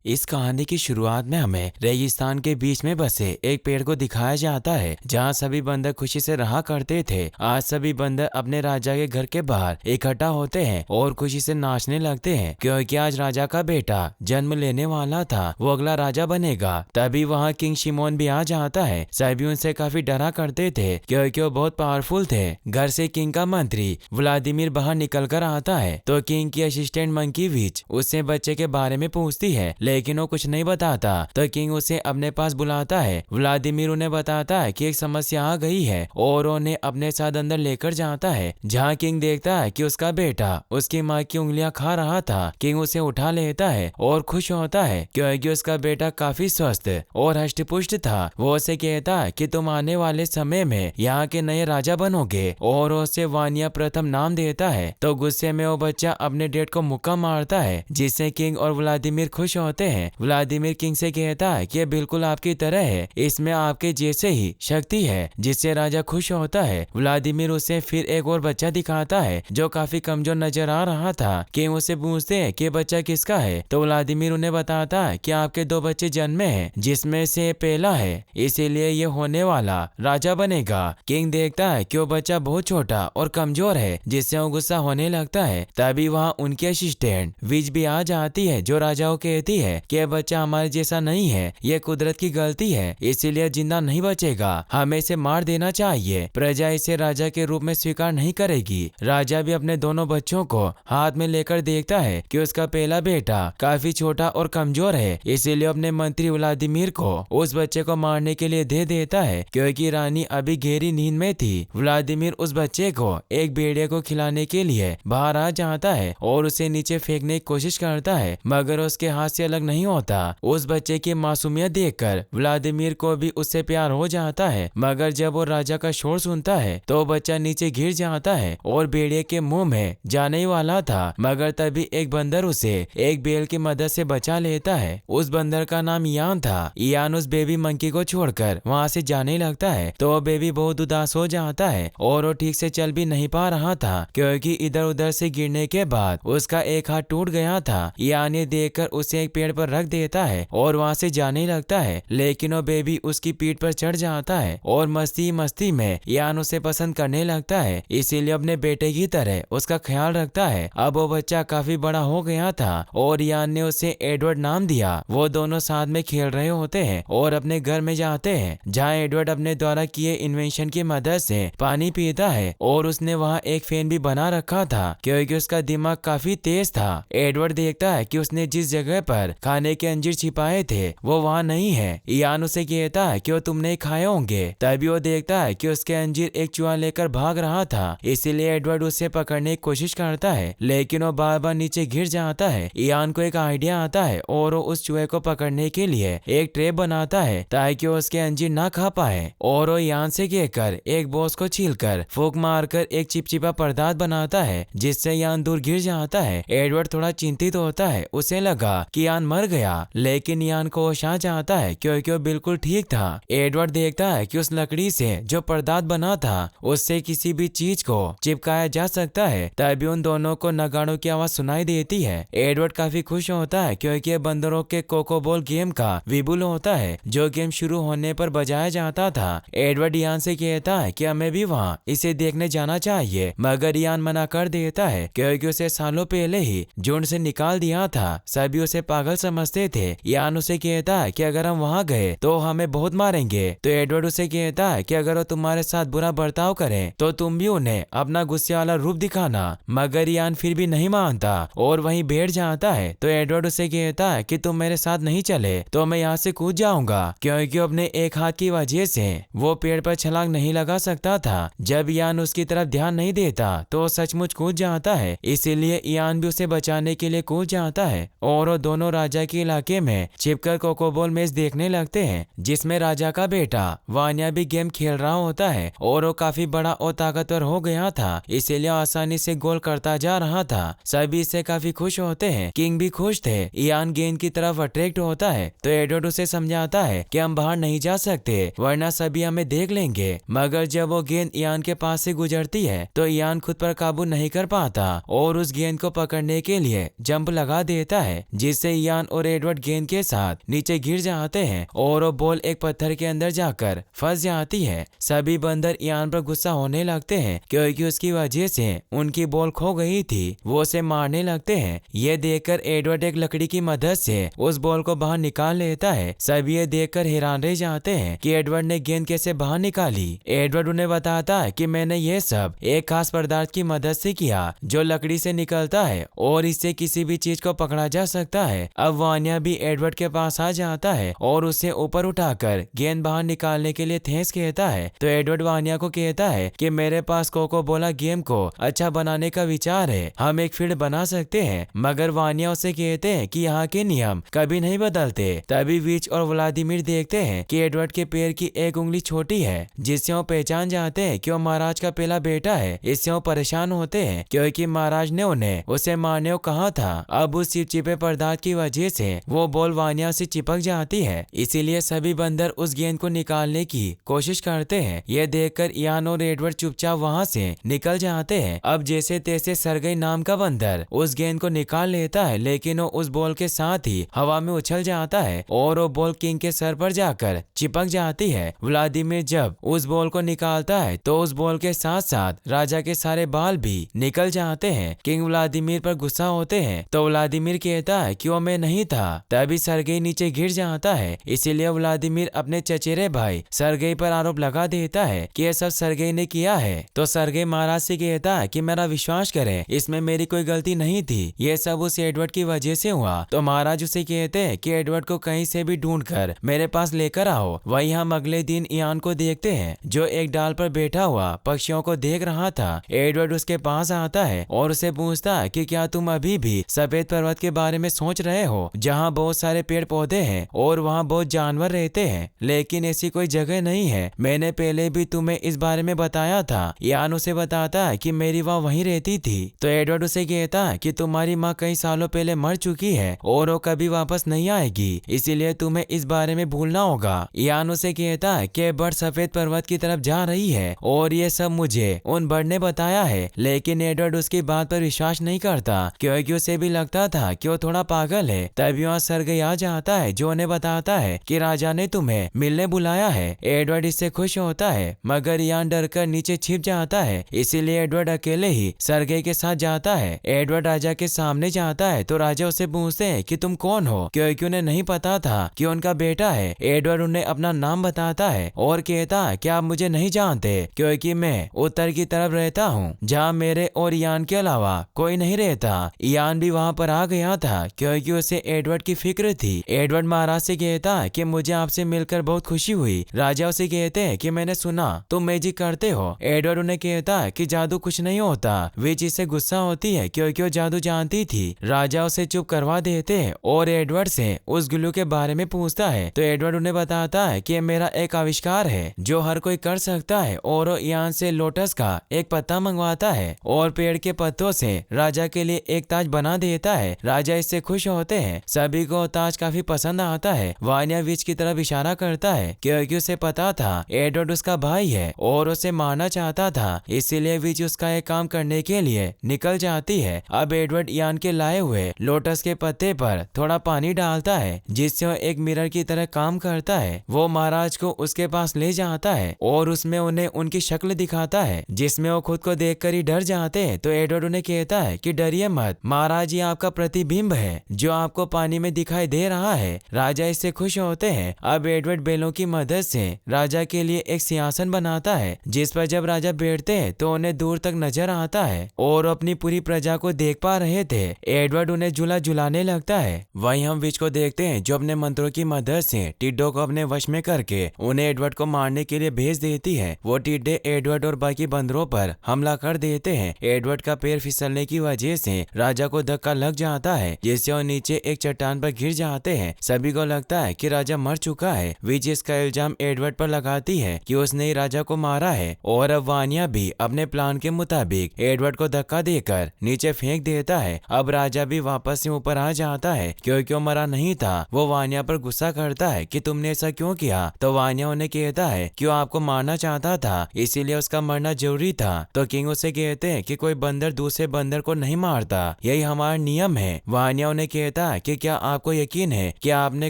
इस कहानी की शुरुआत में हमें रेगिस्तान के बीच में बसे एक पेड़ को दिखाया जाता है जहाँ सभी बंदर खुशी से रहा करते थे। आज सभी बंदर अपने राजा के घर के बाहर इकट्ठा होते हैं और खुशी से नाचने लगते हैं क्योंकि आज राजा का बेटा जन्म लेने वाला था, वो अगला राजा बनेगा। तभी वहाँ किंग शिमोन भी आ जाता है। सभी उनसे काफी डरा करते थे क्योंकि वो बहुत पावरफुल थे। घर से किंग का मंत्री व्लादिमीर बाहर निकल कर आता है तो किंग की असिस्टेंट मंकी विच उससे बच्चे के बारे में पूछती है, लेकिन वो कुछ नहीं बताता। तो किंग उसे अपने पास बुलाता है। व्लादिमीर उन्हें बताता है कि एक समस्या आ गई है और उन्हें अपने साथ अंदर लेकर जाता है, जहाँ किंग देखता है कि उसका बेटा उसकी माँ की उंगलियां खा रहा था। किंग उसे उठा लेता है और खुश होता है क्योंकि उसका बेटा काफी स्वस्थ और हष्ट-पुष्ट था। वो उसे कहता है कि तुम आने वाले समय में यहाँ के नए राजा बनोगे और उसे वानिया प्रथम नाम देता है। तो गुस्से में वो बच्चा अपने डेड को मुक्का मारता है, जिससे किंग और व्लादिमीर खुश होते हैं। व्लादिमीर किंग से कहता है कि यह बिल्कुल आपकी तरह है, इसमें आपके जैसे ही शक्ति है, जिससे राजा खुश होता है। व्लादिमीर उसे फिर एक और बच्चा दिखाता है जो काफी कमजोर नजर आ रहा था। किंग उसे पूछते हैं कि बच्चा किसका है, तो व्लादिमीर उन्हें बताता है कि आपके दो बच्चे जन्मे हैं, जिसमें से पहला है, इसीलिए ये होने वाला राजा बनेगा। किंग देखता है कि वो बच्चा बहुत छोटा और कमजोर है, जिससे वो गुस्सा होने लगता है। तभी वहाँ उनकी असिस्टेंट विज भी आ जाती है जो राजा को कहती है कि बच्चा हमारे जैसा नहीं है, ये कुदरत की गलती है, इसीलिए जिंदा नहीं बचेगा, हमें इसे मार देना चाहिए। प्रजा इसे राजा के रूप में स्वीकार नहीं करेगी। राजा भी अपने दोनों बच्चों को हाथ में लेकर देखता है कि उसका पहला बेटा काफी छोटा और कमजोर है, इसीलिए अपने मंत्री व्लादिमीर को उस बच्चे को मारने के लिए दे देता है क्योंकि रानी अभी गहरी नींद में थी। व्लादिमीर उस बच्चे को एक भेड़िया को खिलाने के लिए बाहर आ जाता है और उसे नीचे फेंकने की कोशिश करता है, मगर उसके हाथ से अलग नहीं होता। उस बच्चे की मासूमियत देखकर व्लादिमीर को भी उससे प्यार हो जाता है, मगर जब वो राजा का शोर सुनता है तो बच्चा नीचे गिर जाता है और भेड़िए के मुंह में जाने वाला था, मगर तभी एक बंदर उसे एक बेल की मदद से बचा लेता है। उस बंदर का नाम यान था। यान उस बेबी मंकी को छोड़कर वहाँ से जाने लगता है तो वो बेबी बहुत उदास हो जाता है और वो ठीक से चल भी नहीं पा रहा था क्योंकि इधर उधर से गिरने के बाद उसका एक हाथ टूट गया था। यान ये देखकर उसे एक पेड़ पर रख देता है और वहाँ से जाने लगता है, लेकिन वो बेबी उसकी पीठ पर चढ़ जाता है और मस्ती मस्ती में यान उसे पसंद करने लगता है, इसीलिए अपने बेटे की तरह उसका ख्याल रखता है। अब वो बच्चा काफी बड़ा हो गया था और यान ने उसे एडवर्ड नाम दिया। वो दोनों साथ में खेल रहे होते हैं और अपने घर में जाते हैं, जहाँ एडवर्ड अपने द्वारा किए इन्वेंशन की मदद से पानी पीता है और उसने वहाँ एक फैन भी बना रखा था क्योंकि उसका दिमाग काफी तेज था। एडवर्ड देखता है कि उसने जिस जगह पर खाने के अंजीर छिपाए थे वो वहाँ नहीं है। यान उसे कहता है कि वो तुमने खाए होंगे। तभी वो देखता है कि उसके अंजीर एक चूहा लेकर भाग रहा था, इसीलिए एडवर्ड उसे पकड़ने की कोशिश करता है, लेकिन वो बार बार नीचे गिर जाता है। यान को एक आइडिया आता है और वो उस चूहे को पकड़ने के लिए एक ट्रैप बनाता है ताकि वो उसके अंजीर ना खा पाए, और वो यान से कहकर एक बॉस को छीलकर फूंक मारकर एक चिपचिपा पदार्थ बनाता है, जिससे यान दूर गिर जाता है। एडवर्ड थोड़ा चिंतित होता है, उसे लगा कि यान मर गया, लेकिन यान को होश आ जाता है क्योंकि वो बिल्कुल ठीक था। एडवर्ड देखता है कि उस लकड़ी से जो पदार्थ बना था उससे किसी भी चीज को चिपकाया जा सकता है। तभी उन दोनों को नगाड़ों की आवाज सुनाई देती है। एडवर्ड काफी खुश होता है क्योंकि बंदरों के कोकोबॉल गेम का विपुल होता है, जो गेम शुरू होने पर बजाया जाता था। एडवर्ड यान से कहता है कि हमें भी वहाँ इसे देखने जाना चाहिए, मगर यान मना कर देता है क्योंकि उसे सालों पहले ही झुंड से निकाल दिया था। सभी उसे पागल समझते थे। यान उसे कहता है कि अगर हम वहाँ गए तो हमें बहुत मारेंगे। तो एडवर्ड उसे कहता है कि अगर वो तुम्हारे साथ बुरा बर्ताव करें तो तुम भी उन्हें अपना गुस्से वाला रूप दिखाना, मगर यान फिर भी नहीं मानता और वहीं बैठ जाता है। तो एडवर्ड उसे कहता है कि तुम मेरे साथ नहीं चले तो मैं यहाँ से कूद जाऊंगा, क्योंकि अपने एक हाथ की वजह से वो पेड़ पर छलांग नहीं लगा सकता था। जब यान उसकी तरफ ध्यान नहीं देता तो सचमुच कूद जाता है, इसीलिए यान भी उसे बचाने के लिए कूद जाता है और वो दोनों राजा के इलाके में छिपकर कोकोबॉल मैच देखने लगते हैं, जिसमें राजा का बेटा वानिया भी गेम खेल रहा होता है और वो काफी बड़ा और ताकतवर हो गया था, इसीलिए आसानी से गोल करता जा रहा था। सभी इससे काफी खुश होते हैं। किंग भी खुश थे। यान गेंद की तरफ अट्रैक्ट होता है तो एडवर्ड उसे समझाता है कि हम बाहर नहीं जा सकते वरना सभी हमें देख लेंगे, मगर जब वो गेंद यान के पास से गुजरती है तो यान खुद पर काबू नहीं कर पाता और उस गेंद को पकड़ने के लिए जंप लगा देता है, जिससे यान और एडवर्ड गेंद के साथ नीचे गिर जाते हैं और वो बॉल एक पत्थर के अंदर जाकर फंस जाती है। सभी बंदर यान पर गुस्सा होने लगते हैं क्योंकि उसकी वजह से उनकी बॉल खो गई थी। वो उसे मारने लगते हैं। ये देखकर एडवर्ड एक लकड़ी की मदद से उस बॉल को बाहर निकाल लेता है। सभी ये देखकर हैरान रह जाते हैं कि एडवर्ड ने गेंद कैसे बाहर निकाली। एडवर्ड उन्हें बताता है कि मैंने ये सब एक खास पदार्थ की मदद से किया जो लकड़ी से निकलता है और इससे किसी भी चीज को पकड़ा जा सकता है। अब वानिया भी एडवर्ड के पास आ जाता है और उसे ऊपर उठाकर गेंद बाहर निकालने के लिए थैंक्स कहता है। तो एडवर्ड वानिया को कहता है कि मेरे पास कोको बोला गेम को अच्छा बनाने का विचार है, हम एक फील्ड बना सकते हैं। मगर वानिया उसे कहते हैं कि यहाँ के नियम कभी नहीं बदलते। तभी विच और व्लादिमीर देखते हैं कि एडवर्ड के पैर की एक उंगली छोटी है, जिससे वो पहचान जाते हैं कि वो महाराज का पहला बेटा है। इससे वो परेशान होते हैं क्योंकि महाराज ने उन्हें उसे मारने को कहा था। अब उस चिपचिपे पदार्थ की वजह से वो बॉल वानिया से चिपक जाती है, इसीलिए सभी बंदर उस गेंद को निकालने की कोशिश करते हैं। यह देखकर यान और एडवर्ड चुपचाप वहाँ से निकल जाते हैं। अब जैसे तैसे सरगई नाम का बंदर उस गेंद को निकाल लेता है, लेकिन वो उस बॉल के साथ ही हवा में उछल जाता है और वो बॉल किंग के सर पर जाकर चिपक जाती है। व्लादिमीर जब उस बॉल को निकालता है तो उस बॉल के साथ साथ राजा के सारे बाल भी निकल जाते हैं। किंग व्लादिमीर पर गुस्सा होते हैं तो व्लादिमीर कहता है कि वो मैं नहीं था। तभी सरगई नीचे गिर जाता है, इसीलिए व्लादिमीर अपने चचेरे भाई सरगई पर आरोप लगा देता है कि यह सब सरगई ने किया है। तो सरगई महाराज से कहता है कि मेरा विश्वास करें, इसमें मेरी कोई गलती नहीं थी, ये सब उस एडवर्ड की वजह से हुआ। तो महाराज उसे कहते हैं कि एडवर्ड को कहीं से भी ढूंढकर मेरे पास लेकर आओ। वहीं हम अगले दिन इयान को देखते हैं जो एक डाल पर बैठा हुआ पक्षियों को देख रहा था। एडवर्ड उसके पास आता है और उसे पूछता है कि क्या तुम अभी भी सफेद पर्वत के बारे में सोच रहे हो, जहाँ बहुत सारे पेड़ पौधे हैं और वहाँ बहुत जानवर रहते हैं, लेकिन ऐसी कोई जगह नहीं है। मैंने पहले भी तुम्हें इस बारे में बताया था। इयान उसे बताता है कि मेरी माँ वहीं रहती थी। तो एडवर्ड उसे कहता है कि तुम्हारी माँ कई सालों पहले मर चुकी है और वो कभी वापस नहीं आएगी, इसीलिए तुम्हें इस बारे में भूलना होगा। इयान उसे कहता है कि बर्ड सफेद पर्वत की तरफ जा रही है और ये सब मुझे उन बर्ड ने बताया है। लेकिन एडवर्ड उसकी बात पर विश्वास नहीं करता क्योंकि उसे भी लगता था कि वो थोड़ा पागल है। तभी वहाँ सरगई आ जाता है जो उन्हें बताता है कि राजा ने तुम्हें मिलने बुलाया है। एडवर्ड इससे खुश होता है, मगर इयान डरकर नीचे छिप जाता है, इसीलिए एडवर्ड अकेले ही सरगई के साथ जाता है। एडवर्ड राजा के सामने जाता है तो राजा उसे पूछते हैं कि तुम कौन हो, क्योंकि उन्हें नहीं पता था कि उनका बेटा है। एडवर्ड उन्हें अपना नाम बताता है और कहता है कि आप मुझे नहीं जानते क्योंकि मैं उत्तर की तरफ रहता हूँ, जहाँ मेरे और इयान के अलावा कोई नहीं रहता। इयान भी वहाँ पर आ गया था क्योंकि उसे एडवर्ड की फिक्र थी। एडवर्ड महाराज से कहता है कि मुझे आपसे मिलकर बहुत खुशी हुई। राजा उसे कहते हैं कि मैंने सुना तुम मैजिक करते हो। एडवर्ड उन्हें कहता है कि जादू कुछ नहीं होता। विच इससे गुस्सा होती है क्योंकि वो जादू जानती थी। राजा उसे चुप करवा देते हैं और एडवर्ड से उस ग्लू के बारे में पूछता है। तो एडवर्ड उन्हें बताता है कि मेरा एक आविष्कार है जो हर कोई कर सकता है, और वो इयान से लोटस का एक पत्ता मंगवाता है और पेड़ के पत्तों से राजा के लिए एक ताज बना देता है। राजा इससे खुश होते हैं। सभी को ताज काफी पसंद आता है। वानिया विच की तरफ इशारा करता है क्योंकि उसे पता था एडवर्ड उसका भाई है और उसे मारना चाहता था, इसीलिए विच उसका एक काम करने के लिए निकल जाती है। अब एडवर्ड इयान के लाए हुए लोटस के पत्ते पर थोड़ा पानी डालता है जिससे वो एक मिरर की तरह काम करता है। वो महाराज को उसके पास ले जाता है और उसमें उन्हें उनकी शक्ल दिखाता है, जिसमें वो खुद को देखकर ही डर जाते हैं। तो एडवर्ड उन्हें कहता है कि डरिए मत, महाराज ये आपका प्रतिबिंब है जो आपको पानी में दिखाई दे रहा है। राजा इससे खुश होते हैं। अब एडवर्ड बैलों की मदद से राजा के लिए एक सिंहासन बनाता है, जिस पर जब राजा बैठते हैं तो उन्हें दूर तक नजर आता है और अपनी पूरी प्रजा को देख पा रहे थे। एडवर्ड उन्हें झूला झुलाने लगता है। वहीं हम विच को देखते हैं जो अपने मंत्रों की मदद से टिड्डों को अपने वश में करके उन्हें एडवर्ड को मारने के लिए भेज देती है। वो टिड्डे एडवर्ड और बाकी बंदरों पर हमला कर देते हैं। एडवर्ड का पैर फिसलने की वजह से राजा को धक्का लग जाता है, जिससे वो नीचे एक चट्टान पर गिर जाते हैं। सभी को लगता है कि राजा मर चुका है। विच इसका इल्जाम एडवर्ड पर लगाती है कि उसने ही राजा को मारा है, और अब वानिया भी अपने प्लान के मुताबिक एडवर्ड को धक्का देकर नीचे फेंक देता है। अब राजा भी वापस से ऊपर आ जाता है क्योंकि वो मरा नहीं था। वो वानिया पर गुस्सा करता है कि तुमने ऐसा क्यों किया। तो वानिया उन्हें कहता है कि वो आपको मारना चाहता था, इसीलिए उसका मरना जरूरी था। तो किंग उसे कहते हैं कि कोई बंदर दूसरे बंदर को नहीं मारता, यही हमारा नियम है। वानिया उन्हें कहता कहता है कि क्या आपको यकीन है कि आपने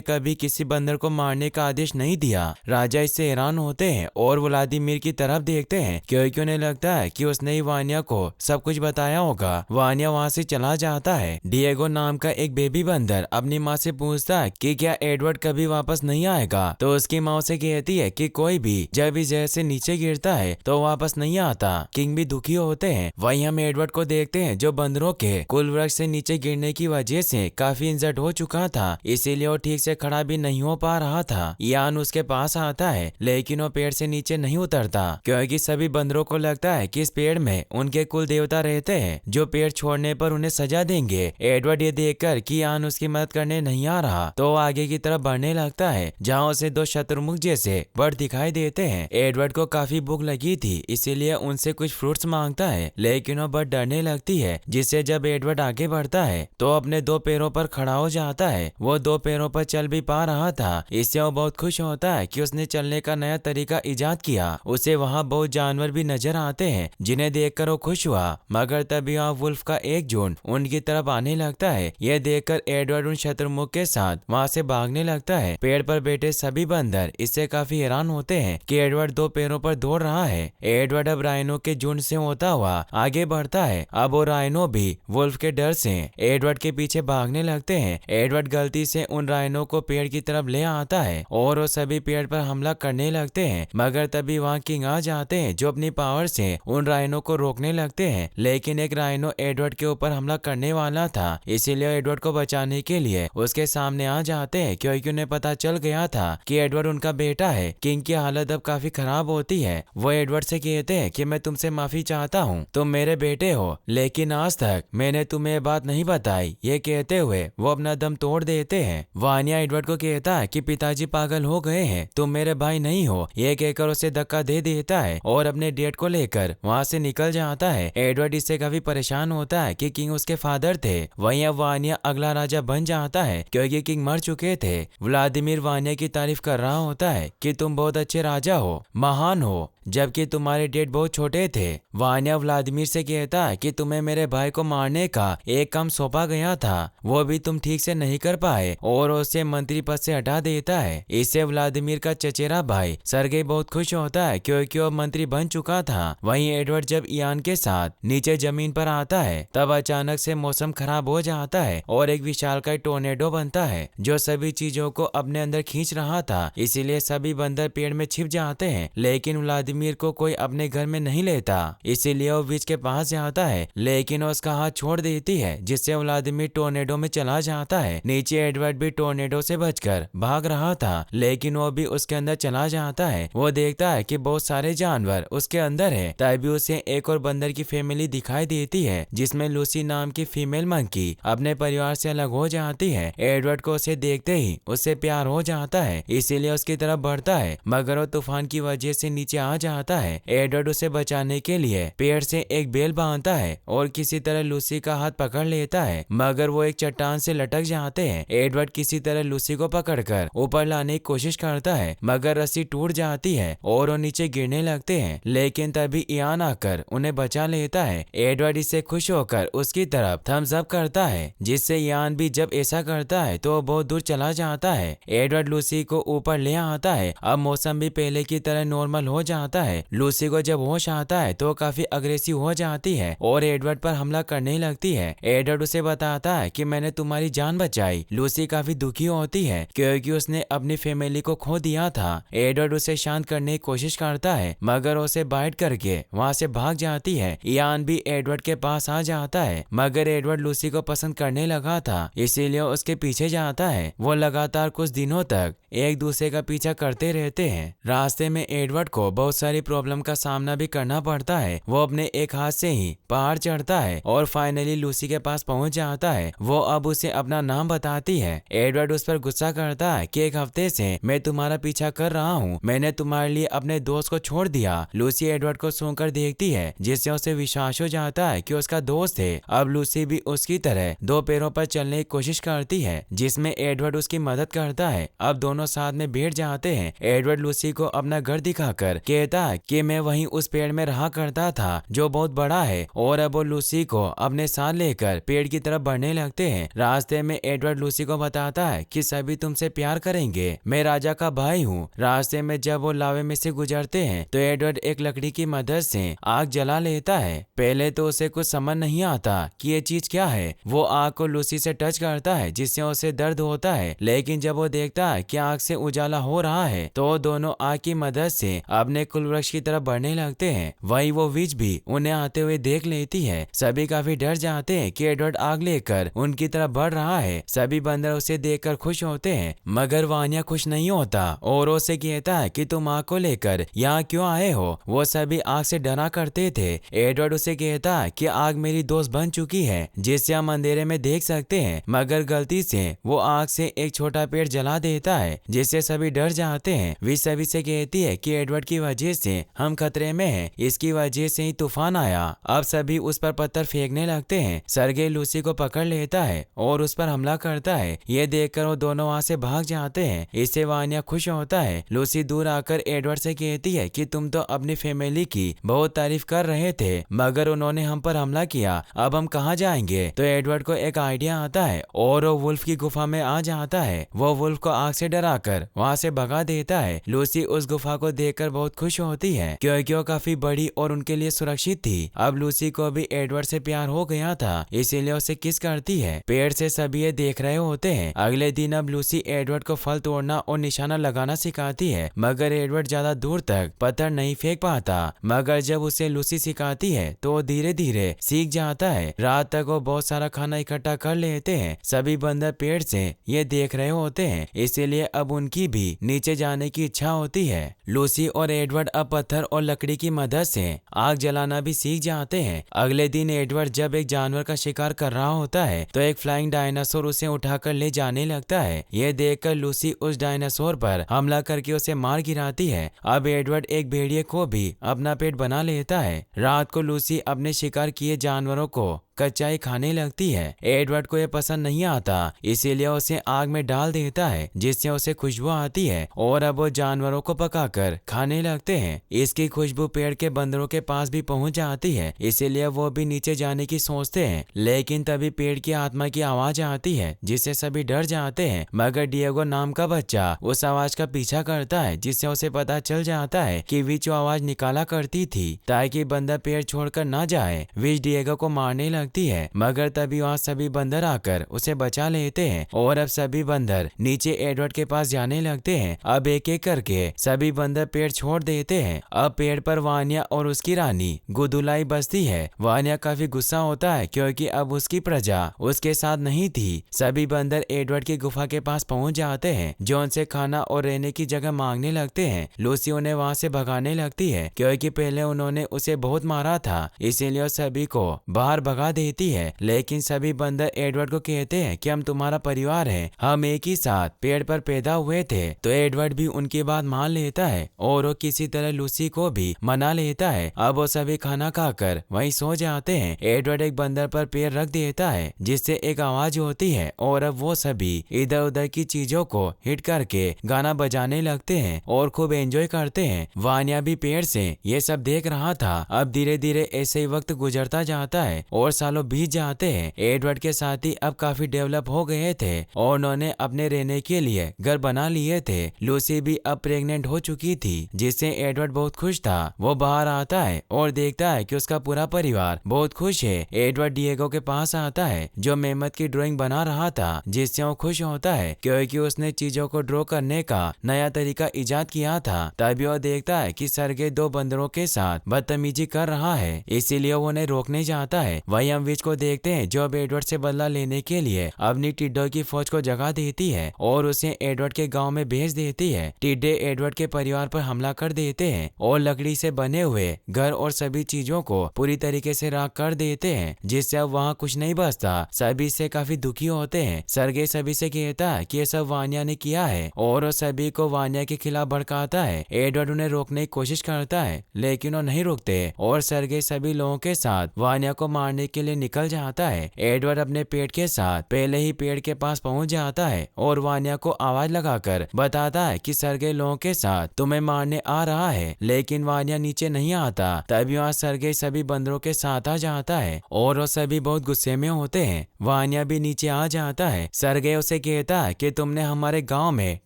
कभी किसी बंदर को मारने का आदेश नहीं दिया। राजा इससे हैरान होते हैं और व्लादिमीर की तरफ देखते हैं क्योंकि उन्हें लगता है कि उसने ही वानिया को सब कुछ बताया होगा। वानिया वहाँ से चला जाता है। डिएगो नाम का एक बेबी बंदर अपनी माँ से पूछता है कि क्या एडवर्ड कभी वापस नहीं आएगा, तो उसकी माँ उसे कहती है कि कोई भी जब इस जहर से नीचे गिरता है तो वापस नहीं आता। किंग भी दुखी होते हैं। वहीं हम एडवर्ड को देखते हैं जो बंदरों के कुल वृक्ष से नीचे गिरने की वजह से काफी इंजर्ड हो चुका था, इसीलिए वो ठीक से खड़ा भी नहीं हो पा रहा था। यान उसके पास आता है लेकिन वो पेड़ से नीचे नहीं उतरता क्योंकि सभी बंदरों को लगता है कि इस पेड़ में उनके कुल देवता रहते हैं जो पेड़ छोड़ने पर उन्हें सजा देंगे। एडवर्ड ये देखकर कि यान उसकी मदद करने नहीं आ रहा तो वो आगे की तरफ बढ़ने लगता है जहाँ उसे दो शत्रुमुख जैसे बर्ड दिखाई देते हैं। एडवर्ड को काफी भूख लगी थी इसीलिए उनसे कुछ फ्रूट्स मांगता है लेकिन वो बर्ड डरने लगती है, जिससे जब एडवर्ड आगे बढ़ता है तो अपने दो पैरों पर खड़ा हो जाता है। वो दो पैरों पर चल भी पा रहा था, इससे वो बहुत खुश होता है कि उसने चलने का नया तरीका इजाद किया। उसे वहाँ बहुत जानवर भी नजर आते हैं जिन्हें देखकर वो खुश हुआ, मगर तभी वहाँ वुल्फ का एक झुंड उनकी तरफ आने लगता है। यह देखकर एडवर्ड उन शत्रुमुख के साथ वहाँ से भागने लगता है। पेड़ पर बैठे सभी बंदर इससे काफी हैरान होते हैं कि एडवर्ड दो पैरों पर दौड़ रहा है। एडवर्ड अब राइनो के झुंड से होता हुआ आगे बढ़ता है। अब वो राइनो भी वुल्फ के डर से एडवर्ड के पीछे भागने लगते हैं। एडवर्ड गलती से उन राइनो को पेड़ की तरफ ले आता है और वो सभी पेड़ पर हमला करने लगते हैं, मगर तभी वहाँ किंग आ जाते हैं जो अपनी पावर से उन राइनो को रोकने लगते हैं। लेकिन एक राइनो एडवर्ड के ऊपर हमला करने वाला था, इसीलिए एडवर्ड को बचाने के लिए उसके सामने आ जाते हैं क्योंकि उन्हें पता चल गया था कि एडवर्ड उनका बेटा है। किंग की हालत अब काफी खराब होती है। वो एडवर्ड से कहते हैं कि मैं तुमसे माफी चाहता हूँ, तुम मेरे बेटे हो लेकिन आज तक मैंने तुम्हें बात नहीं बताई। ये कहते हुए वो अपना दम तोड़ देते हैं। वानिया एडवर्ड को कहता है कि पिताजी पागल हो गए हैं, तुम मेरे भाई नहीं हो। ये कहकर उसे धक्का दे देता है और अपने डेट को लेकर वहाँ से निकल जाता है। एडवर्ड इससे काफी परेशान होता है कि किंग उसके फादर थे। वहीं अब वानिया अगला राजा बन जाता है क्योंकि किंग मर चुके थे। व्लादिमीर वानिया की तारीफ कर रहा होता है कि तुम बहुत अच्छे राजा हो, महान हो, जबकि तुम्हारे डेड बहुत छोटे थे। वानिया व्लादिमीर से कहता है कि तुम्हें मेरे भाई को मारने का एक काम सौंपा गया था, वो भी तुम ठीक से नहीं कर पाए और उसे मंत्री पद से हटा देता है। इससे व्लादिमीर का चचेरा भाई सर्गेई बहुत खुश होता है क्योंकि वो मंत्री बन चुका था। वहीं एडवर्ड जब इयान के साथ नीचे जमीन पर आता है तब अचानक से मौसम खराब हो जाता है और एक विशालकाय टोर्नेडो बनता है जो सभी चीजों को अपने अंदर खींच रहा था। इसीलिए सभी बंदर पेड़ में छिप जाते हैं लेकिन व्लादिमीर को कोई अपने घर में नहीं लेता, इसीलिए वो विच के पास जाता है लेकिन उसका हाथ छोड़ देती है जिससे व्लादिमीर टोर्नेडो में चला जाता है। नीचे एडवर्ड भी टोर्नेडो से बचकर भाग रहा था लेकिन वो भी उसके अंदर चला जाता है। वो देखता है कि बहुत सारे जानवर उसके अंदर है। तभी उसे एक और बंदर की फैमिली दिखाई देती है जिसमें लूसी नाम की फीमेल मंकी अपने परिवार से अलग हो जाती है। एडवर्ड को उसे देखते ही उससे प्यार हो जाता है, इसीलिए उसकी तरफ बढ़ता है, मगर वो तूफान की वजह से नीचे आ जाता है। एडवर्ड उसे बचाने के लिए पेड़ से एक बेल बांधता है और किसी तरह लूसी का हाथ पकड़ लेता है, मगर वो एक चट्टान से लटक जाते हैं। एडवर्ड किसी तरह लूसी को पकड़कर ऊपर लाने की कोशिश करता है, मगर रस्सी टूट जाती है और वो नीचे गिरने लगते हैं। लेकिन तभी इयान आकर उन्हें बचा लेता है। एडवर्ड इससे खुश होकर उसकी तरफ थम्स अप करता है, जिससे इयान भी जब ऐसा करता है तो बहुत दूर चला जाता है। एडवर्ड लूसी को ऊपर ले आता है। अब मौसम भी पहले की तरह नॉर्मल हो जाता है। लूसी को जब होश आता है तो काफी अग्रेसिव हो जाती है और एडवर्ड पर हमला करने लगती है। एडवर्ड उसे बताता है कि मैंने तुम्हारी जान बचाई। लूसी काफी दुखी होती है क्योंकि उसने अपनी फैमिली को खो दिया था। एडवर्ड उसे शांत करने की कोशिश करता है, मगर उसे बाइट करके वहाँ से भाग जाती है। इयान भी एडवर्ड के पास आ जाता है, मगर एडवर्ड लूसी को पसंद करने लगा था, इसीलिए उसके पीछे जाता है। वो लगातार कुछ दिनों तक एक दूसरे का पीछा करते रहते हैं। रास्ते में एडवर्ड को बहुत सारी प्रॉब्लम का सामना भी करना पड़ता है। वो अपने एक हाथ से ही पहाड़ चढ़ता है और फाइनली लूसी के पास पहुंच जाता है। वो अब उसे अपना नाम बताती है। एडवर्ड उस पर गुस्सा करता है कि एक हफ्ते से मैं तुम्हारा पीछा कर रहा हूँ, मैंने तुम्हारे लिए अपने दोस्त को छोड़ दिया। लूसी एडवर्ड को सूंघकर देखती है, जिससे उसे विश्वास हो जाता है कि उसका दोस्त है। अब लूसी भी उसकी तरह दो पैरों पर चलने की कोशिश करती है, जिसमें एडवर्ड उसकी मदद करता है। अब दोनों साथ में बैठ जाते हैं। एडवर्ड लूसी को अपना घर दिखाकर कहता है कि मैं वहीं उस पेड़ में रहा करता था जो बहुत बड़ा है, और अब वो लूसी को अपने साथ लेकर पेड़ की तरफ बढ़ने लगते हैं। रास्ते में एडवर्ड लूसी को बताता है कि सभी तुमसे प्यार करेंगे, मैं राजा का भाई हूँ। रास्ते में जब वो लावे में से गुजरते हैं तो एडवर्ड एक लकड़ी की मदद से आग जला लेता है। पहले तो उसे कुछ समझ नहीं आता कि ये चीज क्या है। वो आग को लूसी से टच करता है जिससे उसे दर्द होता है, लेकिन जब वो देखता है कि आग से उजाला हो रहा है तो दोनों आग की मदद से अपने कुल वृक्ष की तरफ बढ़ने लगते हैं। वहीं वो विच भी उन्हें आते हुए देख लेती है। सभी काफी डर जाते हैं कि एडवर्ड आग लेकर उनकी तरफ बढ़ रहा है। सभी बंदर उसे देखकर खुश होते हैं, मगर वानिया खुश नहीं होता और उसे कहता है कि तुम आग को लेकर यहाँ क्यों आए हो। वो सभी आग से डरा करते थे। एडवर्ड उसे कहता है कि आग मेरी दोस्त बन चुकी है जिससे हम अंधेरे में देख सकते हैं, मगर गलती से वो आग से एक छोटा पेड़ जला देता है जिससे सभी डर जाते हैं। वे सभी से कहती है कि एडवर्ड की वजह से हम खतरे में हैं, इसकी वजह से ही तूफान आया। अब सभी उस पर पत्थर फेंकने लगते हैं। सर्गे लूसी को पकड़ लेता है और उस पर हमला करता है। ये देखकर वो दोनों वहां से भाग जाते हैं। इससे वानिया खुश होता है। लूसी दूर आकर एडवर्ड से कहती है कि तुम तो अपनी फैमिली की बहुत तारीफ कर रहे थे, मगर उन्होंने हम पर हमला किया, अब हम कहाँ जाएंगे। तो एडवर्ड को एक आइडिया आता है और वो वुल्फ की गुफा में आ जाता है। वो वुल्फ को आग से डराकर वहाँ से भगा देता है। लूसी उस गुफा को देखकर बहुत खुश होती है क्योंकि वो काफी बड़ी और उनके लिए सुरक्षित थी। अब लूसी को भी एडवर्ड से प्यार हो गया था, इसीलिए उसे किस करती है। पेड़ से सभी ये देख रहे होते हैं। अगले दिन अब लूसी एडवर्ड को फल तोड़ना और निशाना लगाना सिखाती है, मगर एडवर्ड ज्यादा दूर तक पत्थर नहीं फेंक पाता। मगर जब उसे लूसी सिखाती है तो वो धीरे धीरे सीख जाता है। रात तक वो बहुत सारा खाना इकट्ठा कर लेते हैं। सभी बंदर पेड़ से ये देख रहे होते हैं, इसीलिए अब उनकी भी नीचे जाने की इच्छा होती है। लूसी और एडवर्ड अब पत्थर और लकड़ी की मदद से आग जलाना भी सीख जाते हैं। अगले दिन एडवर्ड जब एक जानवर का शिकार कर रहा होता है तो एक फ्लाइंग डायनासोर उसे उठाकर ले जाने लगता है। यह देखकर लूसी उस डायनासोर पर हमला करके उसे मार गिराती है। अब एडवर्ड एक भेड़िए को भी अपना पेट बना लेता है। रात को लूसी अपने शिकार किए जानवरों को कच्चाई खाने लगती है। एडवर्ड को यह पसंद नहीं आता, इसीलिए उसे आग में डाल देता है जिससे उसे खुशबू आती है और अब वो जानवरों को पकाकर खाने लगते हैं। इसकी खुशबू पेड़ के बंदरों के पास भी पहुंच जाती है, इसीलिए वो भी नीचे जाने की सोचते हैं। लेकिन तभी पेड़ की आत्मा की आवाज आती है जिससे सभी डर जाते हैं, मगर डिएगो नाम का बच्चा उस आवाज का पीछा करता है जिससे उसे पता चल जाता है कि विच वो आवाज निकाला करती थी ताकि बंदर पेड़ छोड़कर न जाए। विच डिएगो को मारने लगती है, मगर तभी वहाँ सभी बंदर आकर उसे बचा लेते हैं और अब सभी बंदर नीचे एडवर्ड के पास जाने लगते हैं। अब एक एक करके सभी बंदर पेड़ छोड़ देते हैं। अब पेड़ पर वानिया और उसकी रानी गुदुलाई बसती है। वानिया काफी गुस्सा होता है क्योंकि अब उसकी प्रजा उसके साथ नहीं थी। सभी बंदर एडवर्ड की गुफा के पास पहुंच जाते हैं जो उनसे खाना और रहने की जगह मांगने लगते हैं। लूसी उन्हें वहाँ से भगाने लगती है क्योंकि पहले उन्होंने उसे बहुत मारा था, इसीलिए सभी को बाहर भगा देती है। लेकिन सभी बंदर एडवर्ड को कहते हैं कि हम तुम्हारा परिवार है, हम एक ही साथ पेड़ पर पैदा हुए थे। तो एडवर्ड भी उनकी बात मान लेता है और वो किसी तरह लूसी को भी मना लेता है। अब वो सभी खाना खाकर वहीं सो जाते हैं। एडवर्ड एक बंदर पर पैर रख देता है जिससे एक आवाज होती है और अब वो सभी इधर उधर की चीजों को हिट करके गाना बजाने लगते हैं और खूब एंजॉय करते हैं। वानिया भी पेड़ से ये सब देख रहा था। अब धीरे धीरे ऐसे ही वक्त गुजरता जाता है और सालों बीत जाते हैं। एडवर्ड के साथी अब काफी डेवलप हो गए थे और उन्होंने अपने रहने के लिए घर बना लिए थे। लूसी भी अब प्रेग्नेंट हो चुकी थी जिससे एडवर्ड बहुत खुश था। वो बाहर आता है और देखता है कि उसका पूरा परिवार बहुत खुश है। एडवर्ड डिएगो के पास आता है जो मेहमत की ड्राइंग बना रहा था, जिससे वो खुश होता है क्योंकि उसने चीजों को ड्रॉ करने का नया तरीका इजाद किया था। तभी वो देखता है कि सरगे दो बंदरों के साथ बदतमीजी कर रहा है, इसीलिए वो उन्हें रोकने जाता है। वहीं हम विच को देखते हैं जो अब एडवर्ड से बदला लेने के लिए अपनी टिड्डों की फौज को जगा देती है और उसे एडवर्ड के गांव में भेज देती है। टिड्डे एडवर्ड के परिवार पर हमला कर देते हैं और लकड़ी से बने हुए घर और सभी चीजों को पूरी तरीके से राख कर देते हैं, जिससे अब वहाँ कुछ नहीं बचता। सभी से काफी दुखी होते हैं। सरगे सभी से कहता है कि ये सब वानिया ने किया है और वो सभी को वानिया के खिलाफ भड़काता है। एडवर्ड उन्हें रोकने की कोशिश करता है लेकिन वो नहीं रुकते और सरगे सभी लोगों के साथ वानिया को मारने के के लिए निकल जाता है। एडवर्ड अपने पेड़ के साथ पहले ही पेड़ के पास पहुंच जाता है और वानिया को आवाज लगाकर बताता है कि सरगे लोगों के साथ तुम्हें मारने आ रहा है, लेकिन वानिया नीचे नहीं आता। तभी वहाँ सरगे सभी बंदरों के साथ आ जाता है और वो सभी बहुत गुस्से में होते हैं। वानिया भी नीचे आ जाता है। सरगे उसे कहता है कि तुमने हमारे गांव में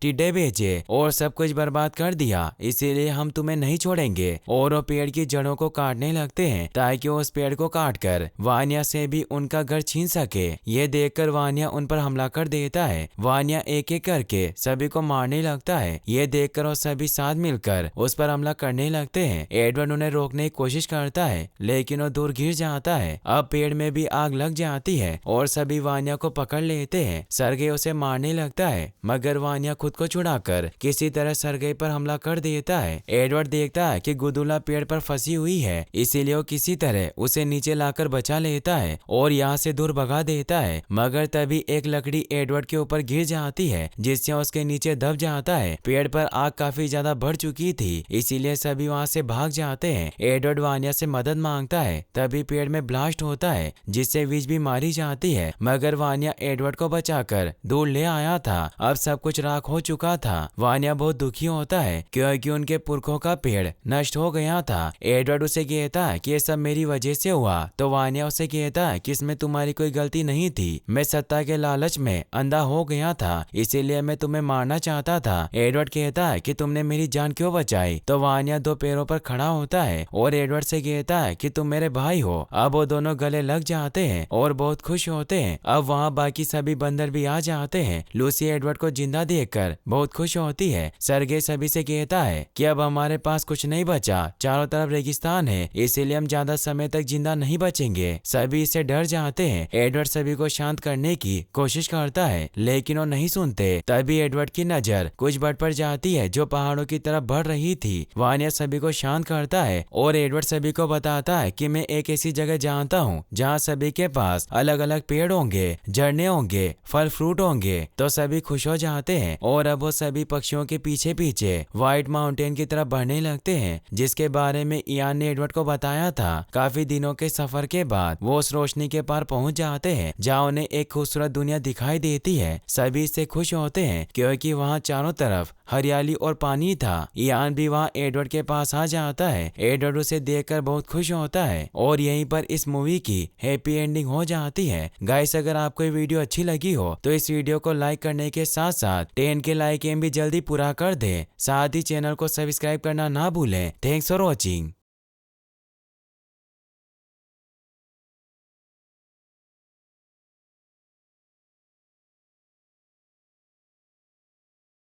टिड्डे भेजे और सब कुछ बर्बाद कर दिया, इसीलिए हम तुम्हें नहीं छोड़ेंगे। और वो पेड़ की जड़ों को काटने लगते हैं ताकि वो उस पेड़ को काटकर वानिया से भी उनका घर छीन सके। ये देखकर वानिया उन पर हमला कर देता है। वानिया एक एक करके सभी को मारने लगता है। ये देखकर वो सभी साथ मिलकर उस पर हमला करने लगते हैं। एडवर्ड उन्हें रोकने की कोशिश करता है लेकिन वो दूर गिर जाता है। अब पेड़ में भी आग लग जाती है और सभी वानिया को पकड़ लेते हैं। सरगे उसे मारने लगता है मगर वानिया खुद को छुड़ाकर किसी तरह सरगे पर हमला कर देता है। एडवर्ड देखता है कि गुदुला पेड़ पर फंसी हुई है, इसीलिए वो किसी तरह उसे नीचे लाकर बचा लेता है और यहाँ से दूर भगा देता है। मगर तभी एक लकड़ी एडवर्ड के ऊपर गिर जाती है जिससे उसके नीचे दब जाता है। पेड़ पर आग काफी ज्यादा बढ़ चुकी थी, इसीलिए सभी वहाँ से भाग जाते हैं। एडवर्ड वानिया से मदद मांगता है। तभी पेड़ में ब्लास्ट होता है जिससे विज भी मारी जाती है, मगर वानिया एडवर्ड को बचाकर दूर ले आया था। अब सब कुछ राख हो चुका था। वानिया बहुत दुखी होता है क्योंकि उनके पुरखों का पेड़ नष्ट हो गया था। एडवर्ड उसे कहता है कि ये सब मेरी वजह से हुआ, तो वानिया उसे कहता है कि इसमें तुम्हारी कोई गलती नहीं थी, मैं सत्ता के लालच में अंधा हो गया था, इसीलिए मैं तुम्हें मारना चाहता था। एडवर्ड कहता है कि तुमने मेरी जान क्यों बचाई, तो वानिया दो पैरों पर खड़ा होता है और एडवर्ड से कहता है कि तुम मेरे भाई हो। अब वो दोनों गले लग जाते हैं और बहुत खुश होते हैं। अब वहाँ बाकी सभी बंदर भी आ जाते हैं। लूसी एडवर्ड को जिंदा देखकर बहुत खुश होती है। सरगे सभी से कहता है कि अब हमारे पास कुछ नहीं बचा, चारों तरफ रेगिस्तान है, इसीलिए हम ज्यादा समय तक जिंदा नहीं बचेंगे। सभी इससे डर जाते हैं। एडवर्ड सभी को शांत करने की कोशिश करता है लेकिन वो नहीं सुनते। तभी एडवर्ड की नजर कुछ बर्ड पर जाती है जो पहाड़ों की तरफ बढ़ रही थी। वानिया सभी को शांत करता है और एडवर्ड सभी को बताता है कि मैं एक ऐसी जगह जानता हूँ जहाँ सभी के पास अलग अलग पेड़ होंगे, झरने होंगे, फल फ्रूट होंगे। तो सभी खुश हो जाते हैं और अब वो सभी पक्षियों के पीछे पीछे व्हाइट माउंटेन की तरफ बढ़ने लगते हैं जिसके बारे में इयान ने एडवर्ड को बताया था। काफी दिनों के सफर के बाद वो उस रोशनी के पार पहुंच जाते हैं जहाँ उन्हें एक खूबसूरत दुनिया दिखाई देती है। सभी इससे खुश होते हैं क्योंकि वहाँ चारों तरफ हरियाली और पानी था। इयान भी वहाँ एडवर्ड के पास आ जाता है। एडवर्ड उसे देखकर बहुत खुश होता है और यहीं पर इस मूवी की हैप्पी एंडिंग हो जाती है। गाइस, अगर आपको ये वीडियो अच्छी लगी हो तो इस वीडियो को लाइक करने के साथ साथ 10 के लाइक एम भी जल्दी पूरा कर दे। साथ ही चैनल को सब्सक्राइब करना ना भूलें। Thanks for watching.